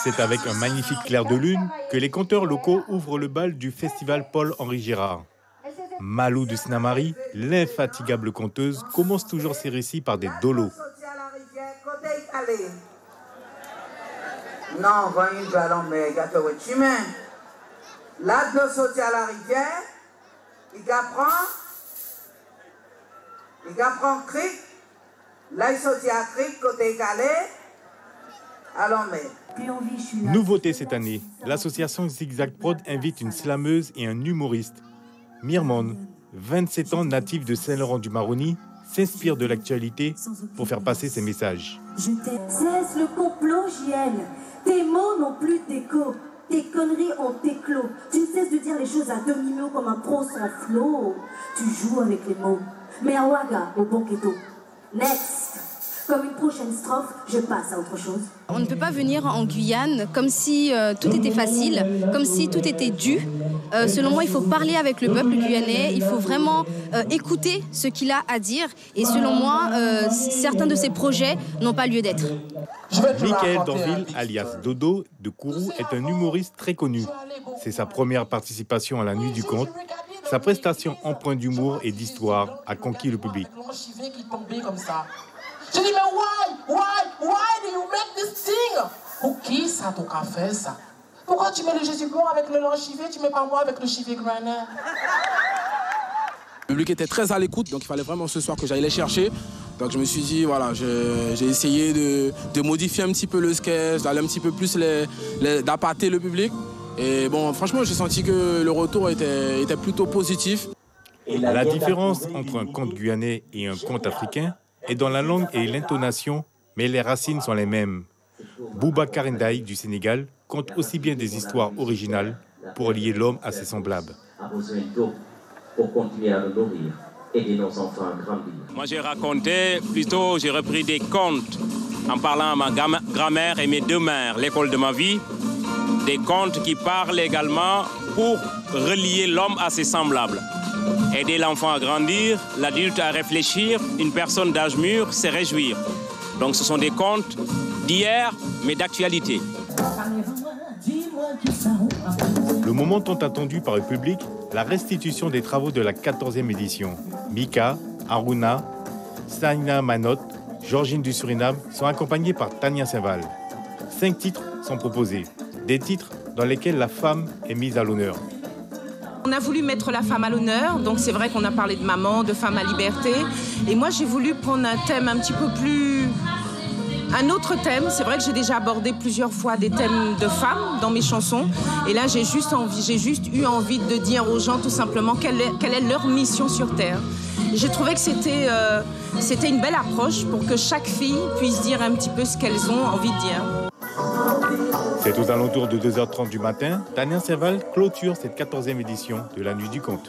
C'est avec un magnifique clair de lune que les conteurs locaux ouvrent le bal du festival Paul-Henri Girard. Malou de Snamari, l'infatigable conteuse, commence toujours ses récits par des dolos. Non, voyez, je vais aller mais gâteau de chemin. Là, de sorti à la rivière, il apprend cric. Là, il sortit à cric, côté calé. Alors, mais. Nouveauté cette année, l'association Zigzag Prod invite une slameuse et un humoriste. Mirmon, 27 ans, natif de Saint-Laurent-du-Maroni, s'inspire de l'actualité pour faire passer ses messages. Cesse le complot, JL. Tes mots n'ont plus d'écho. Tes conneries ont éclos. Tu ne cesses de dire les choses à demi-mot comme un pro sans flow. Tu joues avec les mots. Mais à Ouaga, au bon keto. Next. Comme une prochaine strophe, je passe à autre chose. On ne peut pas venir en Guyane comme si tout était facile, comme si tout était dû. Selon moi, il faut parler avec le peuple guyanais, il faut vraiment écouter ce qu'il a à dire. Et selon moi, certains de ces projets n'ont pas lieu d'être. Michael Dorville, alias Dodo, de Kourou, est un humoriste très connu. C'est sa première participation à la Nuit du Conte. Sa prestation empreinte d'humour et d'histoire a conquis le public. Je dis, mais why do you make this thing? Pour qui ça t'a fait ça? Pourquoi tu mets le Jésus blanc avec le long chivé, tu mets pas moi avec le chivé grainer? Le public était très à l'écoute, donc il fallait vraiment ce soir que j'aille les chercher. Donc je me suis dit, voilà, j'ai essayé de modifier un petit peu le sketch, d'aller un petit peu plus d'appâter le public. Et bon, franchement, j'ai senti que le retour était plutôt positif. La différence entre un conte guyanais et un conte africain est dans la langue et l'intonation, mais les racines sont les mêmes. Boubacar Ndiaye du Sénégal conte aussi bien des histoires originales pour lier l'homme à ses semblables. Pour continuer à le nourrir, aider nos enfants à grandir. Moi j'ai repris des contes en parlant à ma grand-mère et mes deux mères, l'école de ma vie. Des contes qui parlent également pour relier l'homme à ses semblables. Aider l'enfant à grandir, l'adulte à réfléchir, une personne d'âge mûr se réjouir. Donc ce sont des contes d'hier, mais d'actualité. Le moment tant attendu par le public, la restitution des travaux de la 14e édition. Mika, Aruna, Saina Manot, Georgine du Suriname sont accompagnés par Tania Saint-Val. 5 titres sont proposés, des titres dans lesquels la femme est mise à l'honneur. On a voulu mettre la femme à l'honneur, donc c'est vrai qu'on a parlé de maman, de femme à liberté. Et moi, j'ai voulu prendre un thème un petit peu plus... Un autre thème, c'est vrai que j'ai déjà abordé plusieurs fois des thèmes de femmes dans mes chansons. Et là, j'ai juste eu envie de dire aux gens tout simplement quelle est leur mission sur Terre. J'ai trouvé que c'était une belle approche pour que chaque fille puisse dire un petit peu ce qu'elles ont envie de dire. C'est aux alentours de 2h30 du matin, Tania Saint-Val clôture cette 14e édition de la Nuit du Conte.